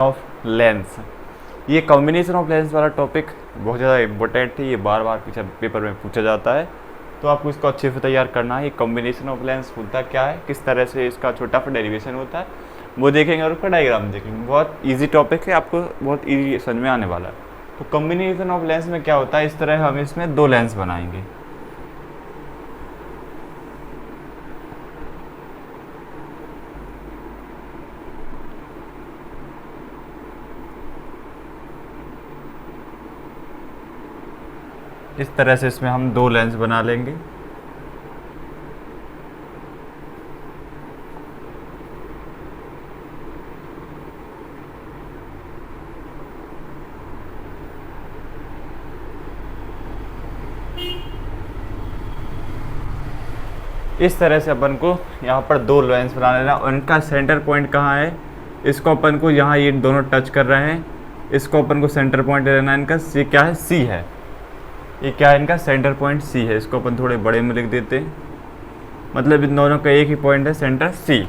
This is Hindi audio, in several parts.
Of lens. ये कॉम्बिनेशन ऑफ लेंस वाला टॉपिक बहुत ज़्यादा इम्पोर्टेंट है, ये बार बार पीछे पेपर में पूछा जाता है, तो आपको इसको अच्छे से तैयार करना है। ये कॉम्बिनेशन ऑफ लेंस होता क्या है, किस तरह से इसका छोटा सा डेरिवेशन होता है, वो देखेंगे और उसका डायग्राम देखेंगे। बहुत ईजी टॉपिक है, आपको बहुत ईजी समझ में आने वाला है। तो कॉम्बिनेशन ऑफ लेंस में क्या होता है, इस तरह हम इसमें दो लेंस बनाएंगे। इस तरह से इसमें हम दो लेंस बना लेंगे। इस तरह से अपन को यहाँ पर दो लेंस बना लेना। उनका सेंटर पॉइंट कहाँ है, इसको अपन को यहाँ ये दोनों टच कर रहे हैं, इसको अपन को सेंटर पॉइंट लेना है। इनका सी क्या है, सी है। ये क्या है, इनका सेंटर पॉइंट सी है। इसको अपन थोड़े बड़े में लिख देते हैं, मतलब इन दोनों का एक ही पॉइंट है, सेंटर सी।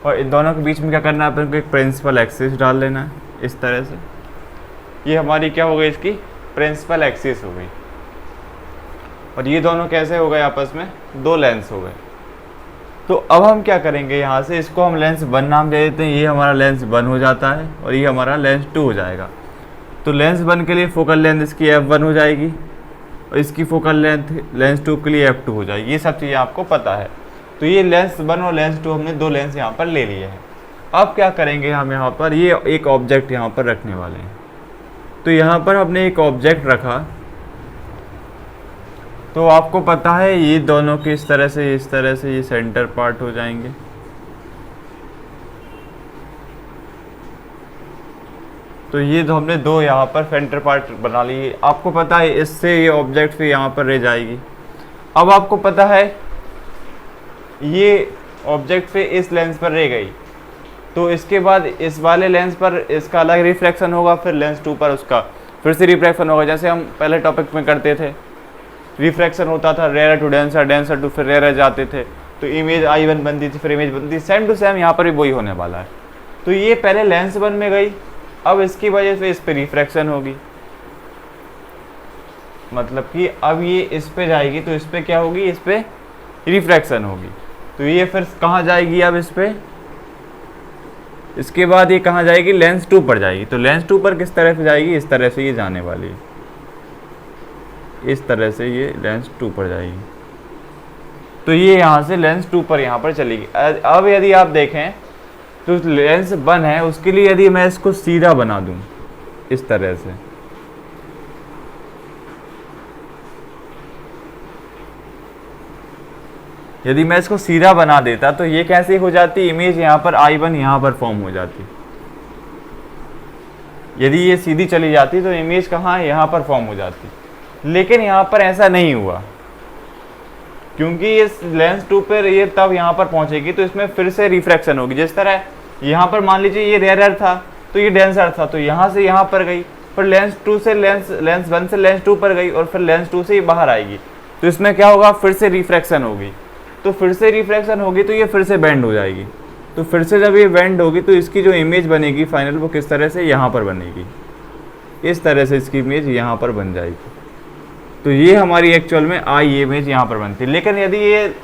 और इन दोनों के बीच में क्या करना है, अपन को एक प्रिंसिपल एक्सिस डाल लेना है इस तरह से। ये हमारी क्या हो गई, इसकी प्रिंसिपल एक्सिस हो गई। और ये दोनों कैसे हो गए, आपस में दो लेंस हो गए। तो अब हम क्या करेंगे, यहाँ से इसको हम लेंस 1 नाम दे देते हैं। ये हमारा लेंस 1 हो जाता है और ये हमारा लेंस 2 हो जाएगा। तो लेंस 1 के लिए फोकल लेंथ इसकी f1 हो जाएगी और इसकी फोकल लेंथ लेंस 2 के लिए f2 हो जाएगी। ये सब चीज़ें आपको पता है। तो ये लेंस 1 और लेंस 2 हमने दो लेंस यहाँ पर ले लिए हैं। अब क्या करेंगे, हम यहाँ पर ये एक ऑब्जेक्ट यहाँ पर रखने वाले हैं। तो यहाँ पर हमने एक ऑब्जेक्ट रखा, तो आपको पता है ये दोनों के इस तरह से ये सेंटर पार्ट हो जाएंगे। तो ये तो हमने दो यहाँ पर सेंटर पार्ट बना लिए। आपको पता है इससे ये ऑब्जेक्ट फिर यहाँ पर रह जाएगी। अब आपको पता है ये ऑब्जेक्ट फिर इस लेंस पर रह गई, तो इसके बाद इस वाले लेंस पर इसका अलग रिफ्लेक्शन होगा, फिर लेंस 2 पर उसका फिर से रिफ्लेक्शन होगा। जैसे हम पहले टॉपिक में करते थे, रिफ्रैक्शन होता था rare to denser, denser to फिर रेयर जाते थे, तो इमेज I1 बनती थी, फिर इमेज बनती थी। सेम टू सेम यहाँ पर भी वही होने वाला है। तो ये पहले लेंस 1 में गई, अब इसकी वजह से इस पर रिफ्रैक्शन होगी, मतलब कि अब ये इस पे जाएगी तो इस पे क्या होगी, इस पे रिफ्रैक्शन होगी। तो ये फिर कहाँ जाएगी, अब इस पे, इसके बाद ये कहाँ जाएगी, लेंस 2 पर जाएगी। तो लेंस 2 पर किस तरह से जाएगी, इस तरह से ये जाने वाली है, इस तरह से ये लेंस 2 पर जाएगी। तो ये यहाँ से लेंस 2 पर यहाँ पर चलेगी। अब यदि आप देखें तो लेंस 1 है, उसके लिए यदि मैं इसको सीधा बना दूं इस तरह से, यदि मैं इसको सीधा बना देता तो ये कैसे हो जाती, इमेज यहाँ पर I1 यहाँ पर फॉर्म हो जाती। यदि ये सीधी चली जाती तो इमेज कहाँ है, यहाँ पर फॉर्म हो जाती। लेकिन यहाँ पर ऐसा नहीं हुआ, क्योंकि इस लेंस 2 पर ये तब यहाँ पर पहुँचेगी तो इसमें फिर से रिफ्रैक्शन होगी। जिस तरह यहाँ पर मान लीजिए ये रेयर था तो ये डेंसर था, तो यहाँ से यहाँ पर गई, फिर लेंस 1 से लेंस 2 पर गई और फिर लेंस 2 से ये बाहर आएगी। तो इसमें क्या होगा, फिर से रिफ्रैक्शन होगी। तो फिर से रिफ्रैक्शन होगी तो ये फिर से बेंड हो जाएगी। तो फिर से जब ये बेंड होगी तो इसकी जो इमेज बनेगी फाइनल, वो किस तरह से, यहाँ पर बनेगी। इस तरह से इसकी इमेज यहाँ पर बन जाएगी। तो ये हमारी एक्चुअल में आई इमेज यहाँ पर बनती। लेकिन यदि ये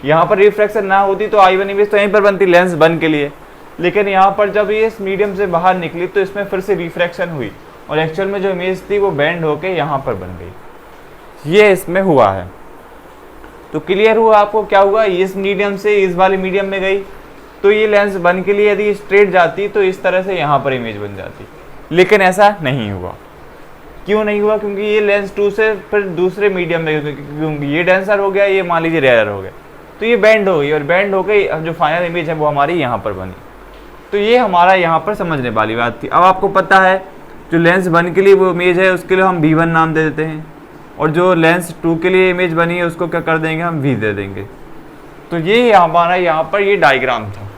यहाँ पर रिफ्रैक्शन ना होती तो I1 इमेज तो यहीं पर बनती लेंस 1 के लिए। लेकिन यहाँ पर जब ये इस मीडियम से बाहर निकली तो इसमें फिर से रिफ्रैक्शन हुई और एक्चुअल में जो इमेज थी वो बेंड होके यहाँ पर बन गई। ये इसमें हुआ है। तो क्लियर हुआ आपको क्या हुआ, इस मीडियम से इस वाले मीडियम में गई तो ये लेंस 1 के लिए यदि स्ट्रेट जाती तो इस तरह से यहाँ पर इमेज बन जाती। लेकिन ऐसा नहीं हुआ। क्यों नहीं हुआ, क्योंकि ये लेंस 2 से फिर दूसरे मीडियम में, क्योंकि ये डेंसर हो गया, ये मान लीजिए रेयर हो गया, तो ये बेंड हो गई और बेंड हो गई। अब जो फाइनल इमेज है वो हमारी यहाँ पर बनी। तो ये हमारा यहाँ पर समझने वाली बात थी। अब आपको पता है जो लेंस 1 के लिए वो इमेज है उसके लिए हम V1 नाम दे देते हैं, और जो लेंस 2 के लिए इमेज बनी है उसको क्या कर देंगे, हम V दे देंगे। तो ये हमारा यहाँ पर ये डायग्राम था।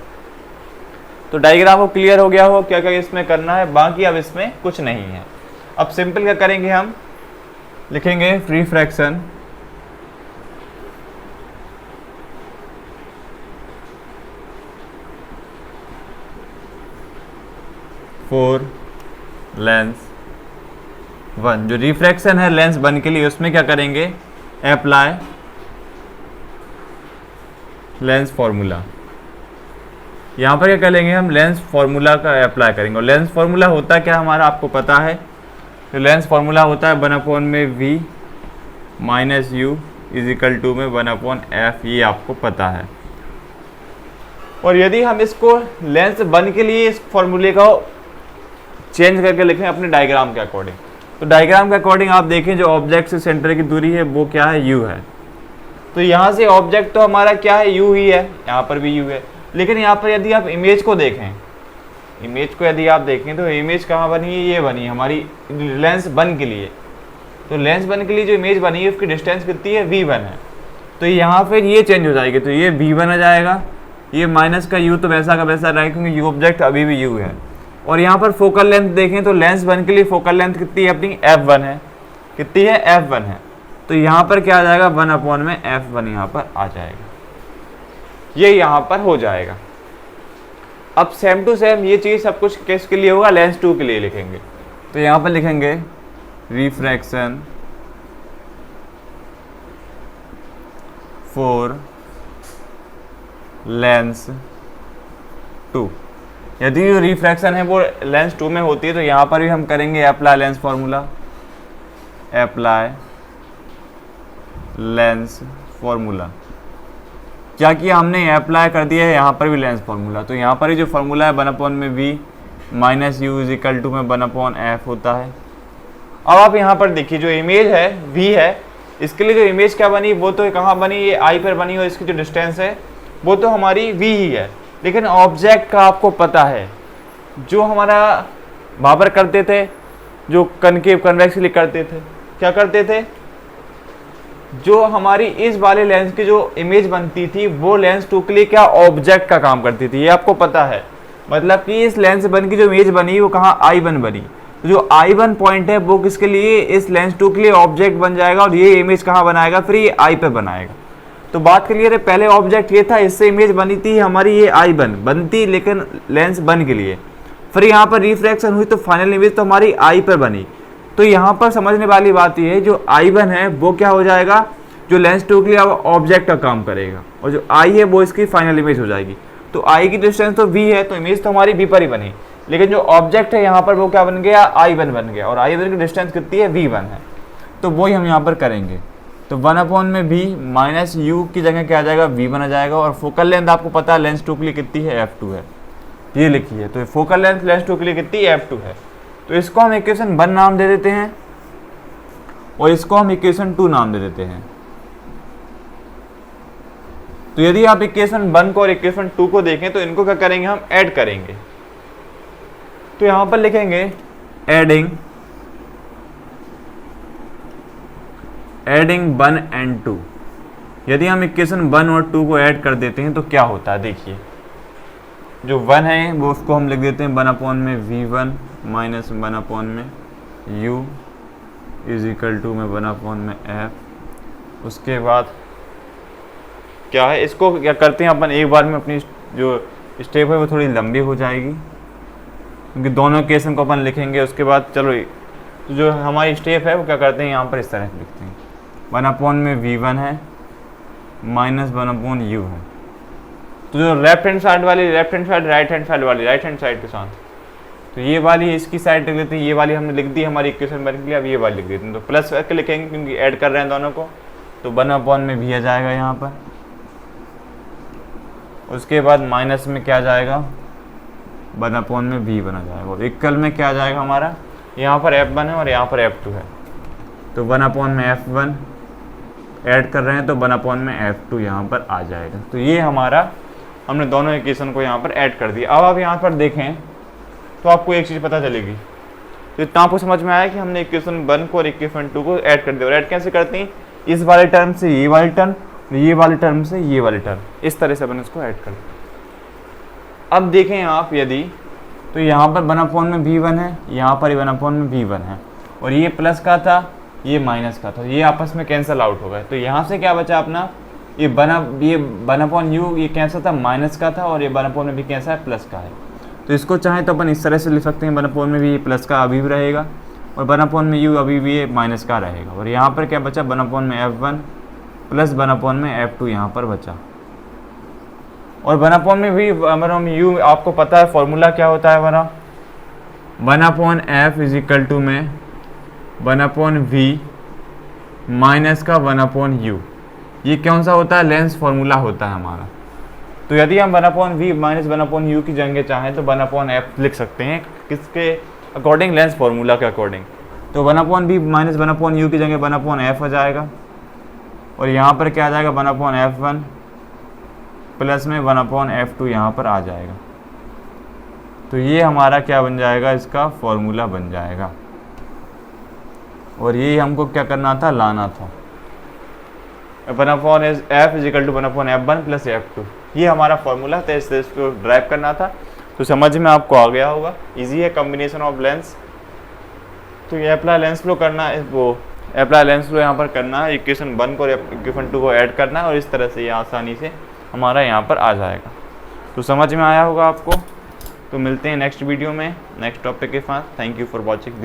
तो डायग्राम को क्लियर हो गया हो क्या क्या इसमें करना है, बाकी अब इसमें कुछ नहीं है। अब सिंपल क्या करेंगे, हम लिखेंगे रिफ्रैक्शन 4 लेंस 1, जो रिफ्रैक्शन है लेंस 1 के लिए उसमें क्या करेंगे, अप्लाई लेंस फॉर्मूला। यहाँ पर क्या करेंगे हम, लेंस फॉर्मूला का अप्लाई करेंगे। और लेंस फॉर्मूला होता क्या हमारा आपको पता है, तो लेंस फॉर्मूला होता है 1 में v minus u is equal to में 1/f, ये आपको पता है। और यदि हम इसको लेंस 1 के लिए इस फॉर्मूले को चेंज करके लिखें अपने डायग्राम के अकॉर्डिंग, तो डायग्राम के अकॉर्डिंग आप देखें जो ऑब्जेक्ट से सेंटर की दूरी है वो क्या है, u है। तो यहाँ से ऑब्जेक्ट तो हमारा क्या है, u ही है, यहाँ पर भी u है। लेकिन यहाँ पर यदि आप इमेज को देखें, इमेज को यदि आप देखें तो इमेज कहाँ बनी है, ये बनी है हमारी लेंस 1 के लिए। तो लेंस 1 के लिए जो इमेज बनी है उसकी डिस्टेंस कितनी है, v1 है। तो यहाँ फिर ये चेंज हो जाएगी, तो ये v1 आ जाएगा, ये माइनस का u तो वैसा का वैसा रहेगा क्योंकि u ऑब्जेक्ट अभी भी u है। और यहाँ पर फोकल लेंथ देखें तो लेंस 1 के लिए फोकल लेंथ कितनी है अपनी, f1 है। कितनी है, f1 है। तो यहाँ पर क्या आ जाएगा, 1 में f1 यहाँ पर आ जाएगा, ये यहाँ पर हो जाएगा। अब सेम टू सेम ये चीज़ सब कुछ किसके लिए होगा, लेंस 2 के लिए लिखेंगे। तो यहाँ पर लिखेंगे रिफ्रैक्शन फॉर लेंस 2। यदि जो रिफ्रैक्शन है वो लेंस 2 में होती है तो यहाँ पर भी हम करेंगे apply lens formula, apply lens formula. क्या किया हमने, अप्लाई कर दिया है यहाँ पर भी लेंस फॉर्मूला। तो यहाँ पर ही जो फॉर्मूला है 1 में v minus u is equal to में 1/f होता है। अब आप यहाँ पर देखिए जो इमेज है v है, इसके लिए जो इमेज क्या बनी, वो तो कहाँ बनी, ये i पर बनी, और इसकी जो डिस्टेंस है वो तो हमारी v ही है। लेकिन ऑब्जेक्ट का आपको पता है, जो हमारा वहाँ पर करते थे, जो कनकेव कन्वेक्सली करते थे, क्या करते थे, जो हमारी इस वाले लेंस की जो इमेज बनती थी वो लेंस 2 के लिए क्या ऑब्जेक्ट का काम करती थी, ये आपको पता है। मतलब कि इस लेंस 1 की जो इमेज बनी वो कहाँ, I1 बनी। तो जो I1 पॉइंट है वो किसके लिए, इस लेंस 2 के लिए ऑब्जेक्ट बन जाएगा, और ये इमेज कहाँ बनाएगा, फिर ये I पे बनाएगा। तो बात क्लियर है, पहले ऑब्जेक्ट ये था, इससे इमेज बनी थी हमारी ये I1 बनती, लेकिन लेंस 1 के लिए। फिर यहाँ पर रिफ्रैक्शन हुई तो फाइनल इमेज तो हमारी I पर बनी। तो यहाँ पर समझने वाली बात यह है, जो I1 है वो क्या हो जाएगा, जो लेंस 2 के लिए ऑब्जेक्ट का काम करेगा, और जो I है वो इसकी फाइनल इमेज हो जाएगी। तो I की डिस्टेंस तो v है, तो इमेज तो हमारी v पर ही बनी, लेकिन जो ऑब्जेक्ट है यहाँ पर वो क्या बन गया, I1 बन गया, और I1 की डिस्टेंस कितनी है, v1 है। तो वही हम यहाँ पर करेंगे। तो 1 में v माइनस यू की जगह क्या आ जाएगा, v1 आ जाएगा। और फोकल लेंथ आपको पता है लेंस 2 के लिए कितनी है, f2 है, ये लिखिए। तो फोकल लेंथ लेंस 2 के लिए कितनी है, f2 है। तो इसको हम इक्वेशन 1 नाम दे देते हैं, और इसको हम इक्वेशन 2 नाम दे देते हैं। तो यदि आप इक्वेशन 1 को और इक्वेशन 2 को देखें तो इनको क्या करेंगे, हम ऐड करेंगे। तो यहां पर लिखेंगे एडिंग 1 and 2। यदि हम इक्वेशन 1 और 2 को ऐड कर देते हैं तो क्या होता है, देखिए जो 1 है वो उसको हम लिख देते हैं 1 में v1 माइनस 1 में u इज इक्वल टू में 1 में f। उसके बाद क्या है, इसको क्या करते हैं अपन एक बार में, अपनी जो स्टेप है वो थोड़ी लंबी हो जाएगी क्योंकि दोनों केसन को अपन लिखेंगे। उसके बाद चलो तो जो हमारी स्टेप है वो क्या करते हैं, यहाँ पर इस तरह से लिखते हैं 1 में v1 है माइनस 1/u है। तो जो लेफ्ट हैंड साइड वाली राइट हैंड साइड वाली राइट हैंड साइड के साथ, तो ये वाली इसकी साइड लिख देते हैं, ये वाली हमने लिख दी हमारी इक्वेशन बन के लिए। अब ये वाली लिख देते हैं, तो प्लस करके लिखेंगे क्योंकि ऐड कर रहे हैं दोनों को। तो 1 में v आ जाएगा यहाँ पर। उसके बाद माइनस में क्या जाएगा, 1 में v बना जाएगा, और इक्वल में क्या जाएगा हमारा, यहाँ पर f1 है और यहाँ पर f2 है। तो 1 में f1 ऐड कर रहे हैं तो 1 में f2 यहाँ पर आ जाएगा। तो ये हमारा हमने दोनों इक्वेशन को यहाँ पर ऐड कर दिया। अब आप यहाँ पर देखें तो आपको एक चीज़ पता चलेगी। तो इतना आपको समझ में आया कि हमने इक्वेशन 1 को और इक्वेशन 2 को ऐड कर दिया। और ऐड कैसे करते हैं, इस वाले टर्म से ये वाली टर्म, ये वाले टर्म से ये वाले टर्म, इस तरह से अपन इसको ऐड करते हैं। अब देखें आप यदि, तो यहाँ पर 1 में v1 है, यहाँ पर 1 में v1 है, और ये प्लस का था ये माइनस का था, ये आपस में कैंसिल आउट हो गए। तो यहाँ से क्या बचा अपना, ये 1/u ये कैंसिल था, माइनस का था, और ये 1 में भी कैंसिल है, प्लस का है। तो इसको चाहे तो अपन इस तरह से लिख सकते हैं, 1/में भी ये प्लस का अभी भी रहेगा और 1/में u अभी भी ये माइनस का रहेगा। और यहाँ पर क्या बचा, 1/में f1 प्लस 1/में f2 यहाँ पर बचा। और 1/में भी 1/में u आपको पता है फॉर्मूला क्या होता है, 1/f इज इक्वल टू में 1/v माइनस का 1/u। ये कौन सा होता है, लेंस फॉर्मूला होता है हमारा। तो यदि हम 1/v माइनस 1/u की जगह चाहें तो 1/f लिख सकते हैं, किसके अकॉर्डिंग, लेंस फार्मूला के अकॉर्डिंग। तो 1/v माइनस 1/u की जगह 1/f आ जाएगा और यहाँ पर क्या आ जाएगा, 1/f1 प्लस में 1/f2 यहाँ पर आ जाएगा। तो ये हमारा क्या बन जाएगा, इसका फॉर्मूला बन जाएगा। और ये हमको क्या करना था, लाना था 1/f is equal to 1/f1 plus f2। ये हमारा फॉर्मूला था, इसको ड्राइव करना था। तो समझ में आपको आ गया होगा, इजी है कॉम्बिनेशन ऑफ लेंस। तो ये अप्लाई लेंस फ्लो करना है, वो अप्लाई लेंस फ्लो यहाँ पर करना है, इक्वेशन 1 को इक्वेशन 2 को ऐड करना है और इस तरह से ये आसानी से हमारा यहाँ पर आ जाएगा। तो समझ में आया होगा आपको। तो मिलते हैं नेक्स्ट वीडियो में नेक्स्ट टॉपिक के साथ। Thank you for watching this.